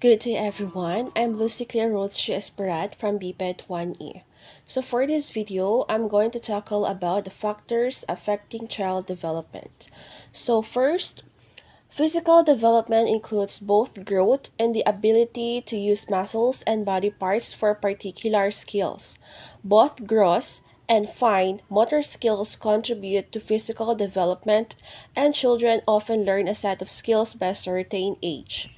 Good day everyone, I'm Lucy Claire Rothschild Esperat from BPED 1E. So for this video, I'm going to tackle about the factors affecting child development. So first, physical development includes both growth and the ability to use muscles and body parts for particular skills. Both gross and fine motor skills contribute to physical development, and children often learn a set of skills by a certain age.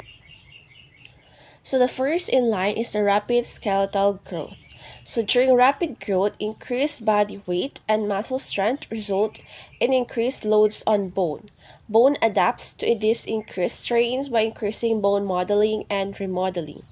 So the first in line is the rapid skeletal growth. So during rapid growth, increased body weight and muscle strength result in increased loads on bone. Bone adapts to these increased strains by increasing bone modeling and remodeling.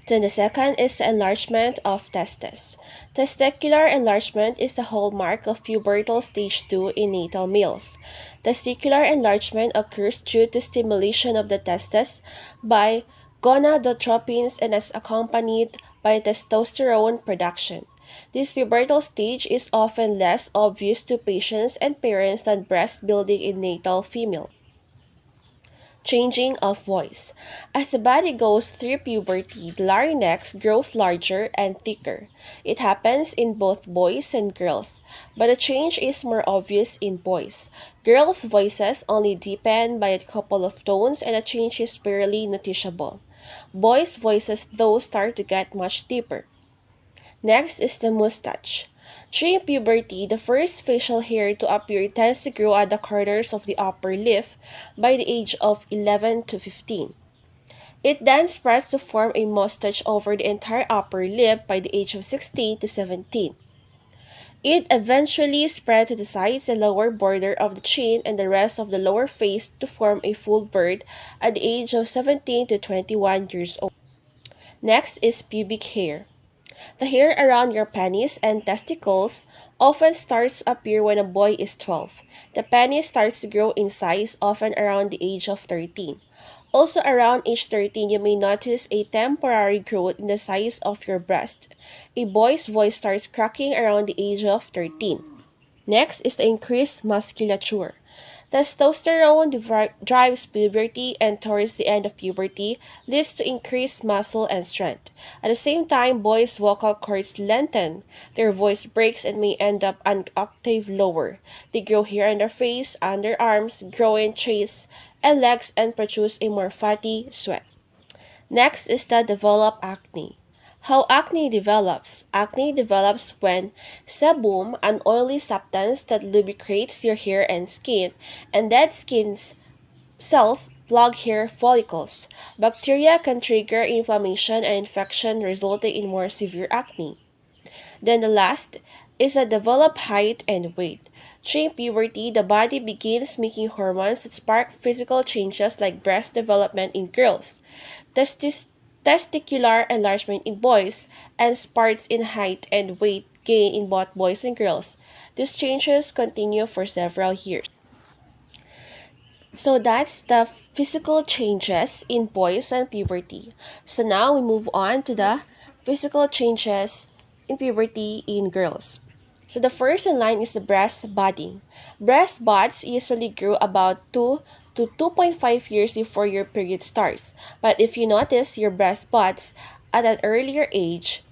Then the second is the enlargement of testes. Testicular enlargement is the hallmark of pubertal stage 2 in natal males. Testicular enlargement occurs due to stimulation of the testes by gonadotropins and is accompanied by testosterone production. This pubertal stage is often less obvious to patients and parents than breast building in natal females. Changing of voice. As the body goes through puberty, the larynx grows larger and thicker. It happens in both boys and girls, but the change is more obvious in boys. Girls' voices only deepen by a couple of tones and the change is barely noticeable. Boys' voices though start to get much deeper. Next is the mustache. During puberty, the first facial hair to appear tends to grow at the corners of the upper lip by the age of 11 to 15. It then spreads to form a mustache over the entire upper lip by the age of 16 to 17. It eventually spread to the sides and lower border of the chin and the rest of the lower face to form a full beard at the age of 17 to 21 years old. Next is pubic hair. The hair around your penis and testicles often starts to appear when a boy is 12. The penis starts to grow in size often around the age of 13. Also around age 13, you may notice a temporary growth in the size of your breast. A boy's voice starts cracking around the age of 13. Next is the increased musculature. Testosterone drives puberty and towards the end of puberty leads to increased muscle and strength. At the same time, boys' vocal cords lengthen. Their voice breaks and may end up an octave lower. They grow hair on their face, underarms, groin, chest, and legs and produce a more fatty sweat. Next is the develop acne. How acne develops. Acne develops when sebum, an oily substance that lubricates your hair and skin, and dead skin cells plug hair follicles. Bacteria can trigger inflammation and infection, resulting in more severe acne. Then the last is a develop height and weight. During puberty, the body begins making hormones that spark physical changes like breast development in girls, testicular enlargement in boys, and spurts in height and weight gain in both boys and girls. These changes continue for several years. So that's the physical changes in boys and puberty. So now we move on to the physical changes in puberty in girls. So the first in line is the breast budding. Breast buds usually grow about 2 to 2.5 years before your period starts. But if you notice your breast buds at an earlier age,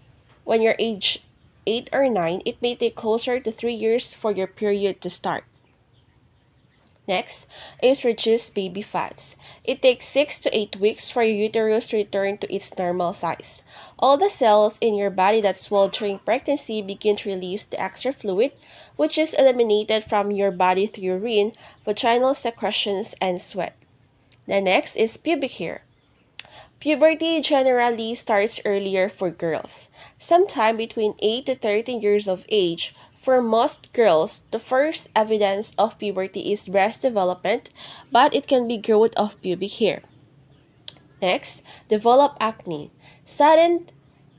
when you're age 8 or 9, it may take closer to 3 years for your period to start. Next is reduced baby fats. It takes 6 to 8 weeks for your uterus to return to its normal size. All the cells in your body that swell during pregnancy begin to release the extra fluid, which is eliminated from your body through urine, vaginal secretions, and sweat. The next is pubic hair. Puberty generally starts earlier for girls, sometime between 8 to 13 years of age. For most girls, the first evidence of puberty is breast development, but it can be growth of pubic hair. Next, develop acne. Sudden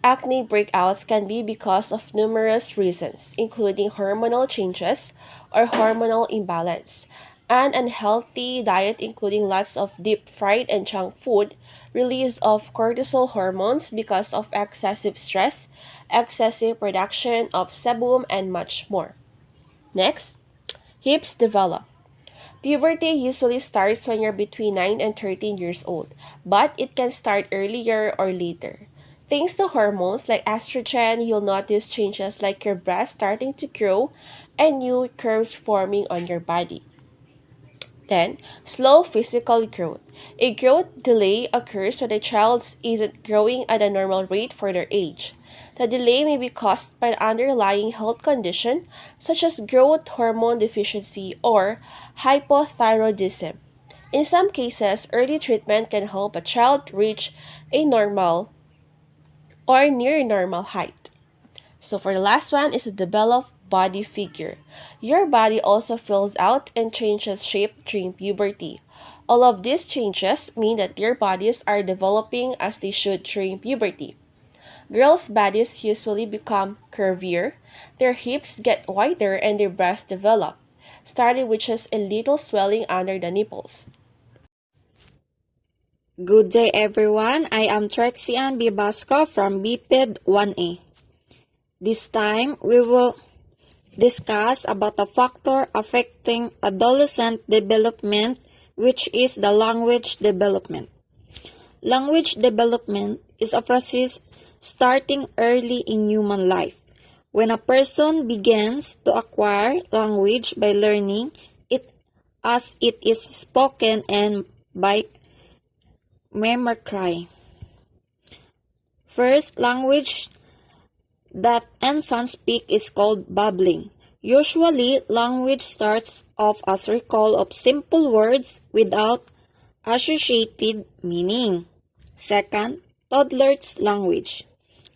acne breakouts can be because of numerous reasons, including hormonal changes or hormonal imbalance, an unhealthy diet including lots of deep-fried and junk food, release of cortisol hormones because of excessive stress, excessive production of sebum, and much more. Next, hips develop. Puberty usually starts when you're between 9 and 13 years old, but it can start earlier or later. Thanks to hormones like estrogen, you'll notice changes like your breasts starting to grow and new curves forming on your body. Then, slow physical growth. A growth delay occurs when a child isn't growing at a normal rate for their age. The delay may be caused by an underlying health condition such as growth hormone deficiency or hypothyroidism. In some cases, early treatment can help a child reach a normal or near normal height. So for the last one is the develop body figure. Your body also fills out and changes shape during puberty. All of these changes mean that their bodies are developing as they should during puberty. Girls' bodies usually become curvier, their hips get wider and their breasts develop, starting with just a little swelling under the nipples. Good day everyone, I am Trexian Bibasco from BPED 1A. This time, we will discuss about a factor affecting adolescent development, which is the language development. Language development is a process starting early in human life. When a person begins to acquire language by learning it as it is spoken and by mimicry. First language that infants speak is called babbling. Usually, language starts off as recall of simple words without associated meaning. Second, toddler's language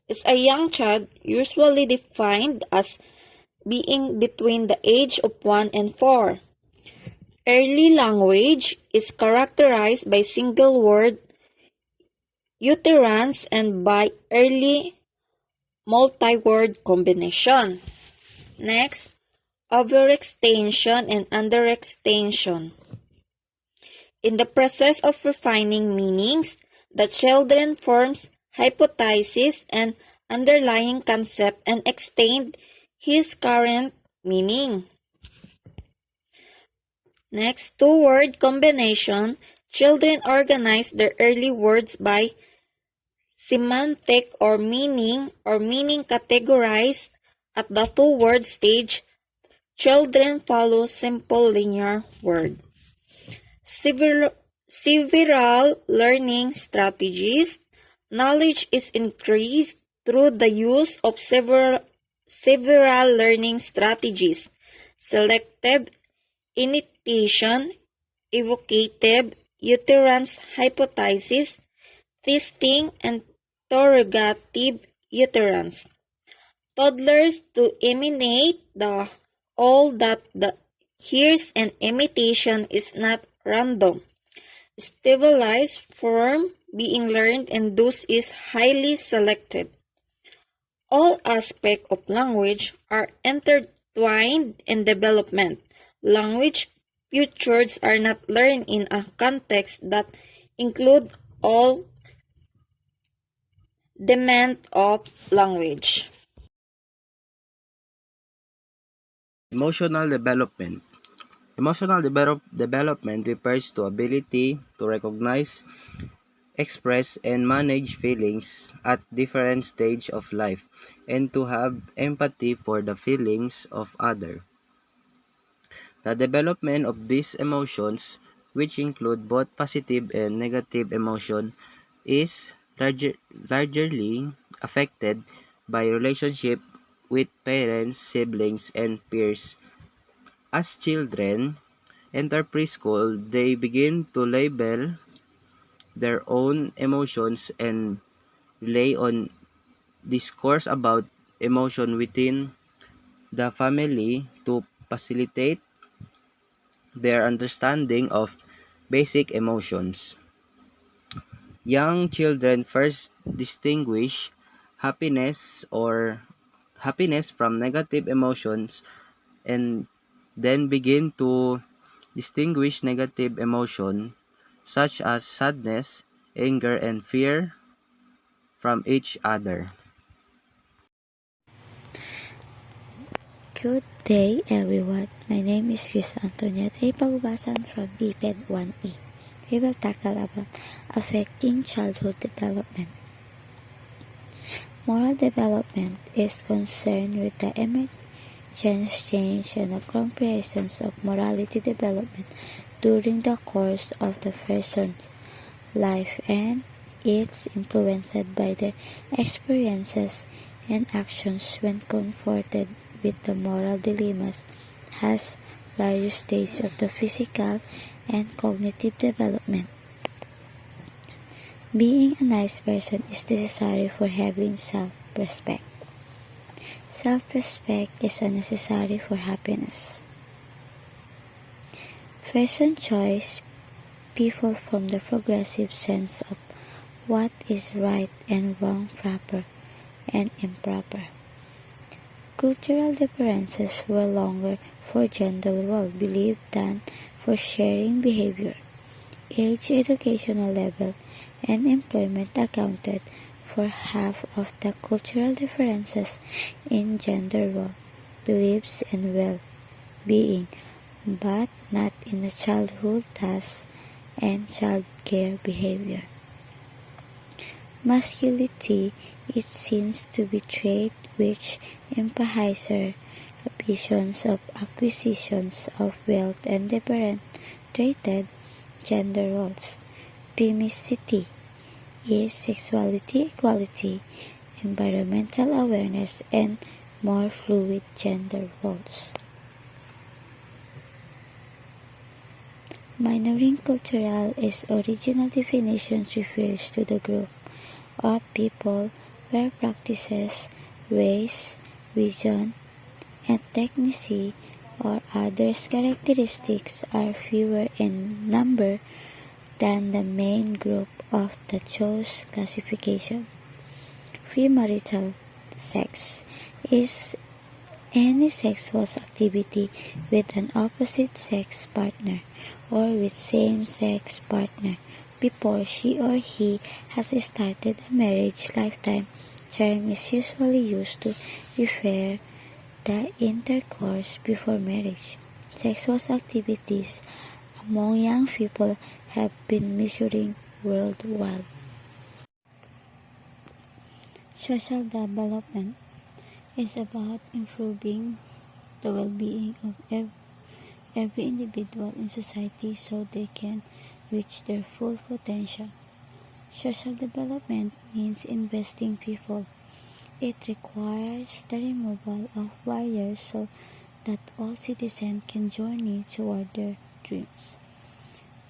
is a young child usually defined as being between the age of 1 and 4. Early language is characterized by single word utterance and by early multi-word combination. Next, overextension and underextension. In the process of refining meanings, the children forms hypotheses and underlying concept and extend his current meaning. Next, two-word combination. Children organize their early words by semantic or meaning categorized at the two-word stage. Children follow simple linear word. Several learning strategies. Knowledge is increased through the use of several learning strategies. Selective initiation, evocative, utterance hypothesis, testing, and interrogative utterance. Toddlers to imitate all that the hears and imitation is not random. Stabilized form being learned and thus is highly selected. All aspects of language are intertwined in development. Language features are not learned in a context that include all demand of language. Emotional development. Emotional development refers to ability to recognize, express, and manage feelings at different stages of life, and to have empathy for the feelings of others. The development of these emotions, which include both positive and negative emotion, is largely affected by relationship with parents, siblings, and peers. As children enter preschool, they begin to label their own emotions and rely on discourse about emotion within the family to facilitate their understanding of basic emotions. Young children first distinguish happiness or happiness from negative emotions and then begin to distinguish negative emotion such as sadness, anger, and fear from each other. Good day, everyone. My name is Chris Antoniette Pagbasan from BPED 1E. We will tackle about affecting childhood development. Moral development is concerned with the emergence, change, and the comprehension of morality development during the course of the person's life, and it's influenced by their experiences and actions when confronted with the moral dilemmas, has various stages of the physical and cognitive development. Being a nice person is necessary for having self-respect. Self-respect is necessary for happiness. Person choice people from the progressive sense of what is right and wrong, proper and improper. Cultural differences were longer for gender role belief than for sharing behavior. Age, educational level, and employment accounted for half of the cultural differences in gender role, beliefs, and well-being, but not in the childhood tasks and child care behavior. Masculinity it seems to be trait which emphasizes visions of acquisitions of wealth and differentiated gender roles. Femininity is sexuality, equality, environmental awareness, and more fluid gender roles. Minoring cultural is original definition refers to the group of people where practices, race, religion, ethnicity, or other characteristics are fewer in number than the main group of the chosen classification. Premarital sex is any sexual activity with an opposite sex partner or with same-sex partner before she or he has started a marriage. Lifetime term is usually used to refer the intercourse before marriage. Sexual activities among young people have been measuring worldwide. Social development is about improving the well-being of every individual in society so they can reach their full potential. Social development means investing people. It requires the removal of barriers so that all citizens can journey toward their dreams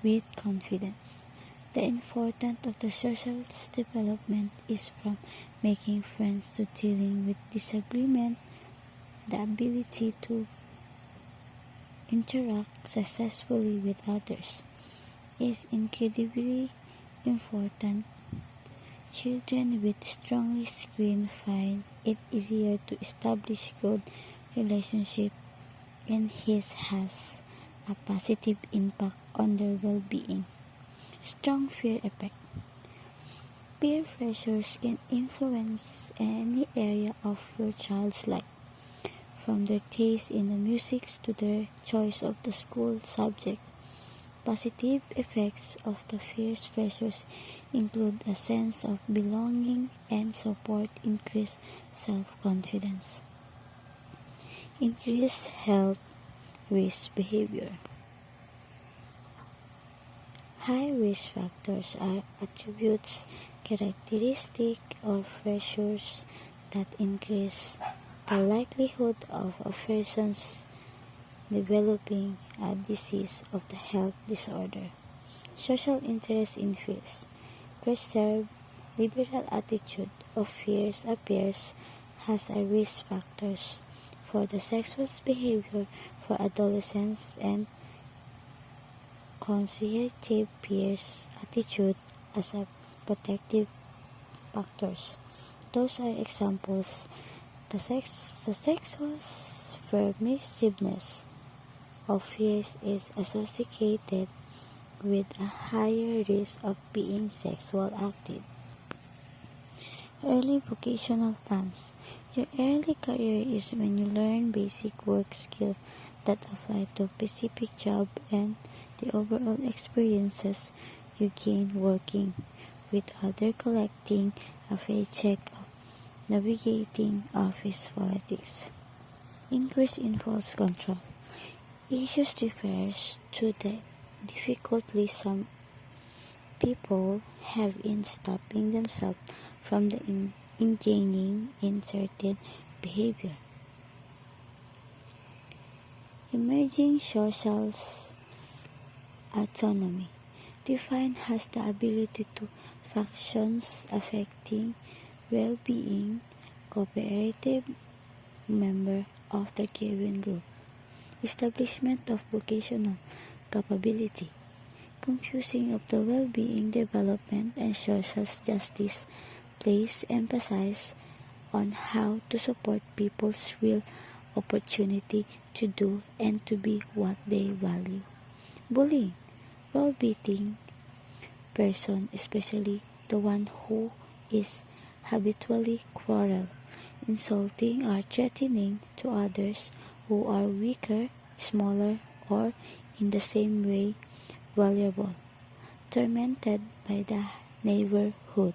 with confidence. The importance of the social development is from making friends to dealing with disagreement. The ability to interact successfully with others is incredibly important. Children with strong screen find it easier to establish good relationships, and this has a positive impact on their well-being. Strong fear effect. Peer pressures can influence any area of your child's life, from their taste in the music to their choice of the school subject. Positive effects of the peer pressures include a sense of belonging and support, increased self-confidence, increased health risk behavior. High risk factors are attributes, characteristics, or pressures that increase the likelihood of a person's developing a disease of the health disorder. Social interest in fears. Preserved liberal attitude of fears appears as a risk factors for the sexual behavior for adolescents, and conservative peers attitude as a protective factors. Those are examples. The sexual permissiveness of fears is associated with a higher risk of being sexual active. Early vocational plans. Your early career is when you learn basic work skills that apply to a specific job and the overall experiences you gain working with others, collecting a paycheck, of navigating office politics. Increase in false control. Issues refers to the difficulty some people have in stopping themselves from engaging in certain behavior. Emerging social autonomy. Defined as the ability to functions affecting well-being, cooperative member of the given group. Establishment of vocational capability. Confusing of the well-being development and social justice place emphasis on how to support people's real opportunity to do and to be what they value. Bullying. Browbeating person, especially the one who is habitually cruel, insulting or threatening to others who are weaker, smaller, or in the same way vulnerable, tormented by the neighborhood.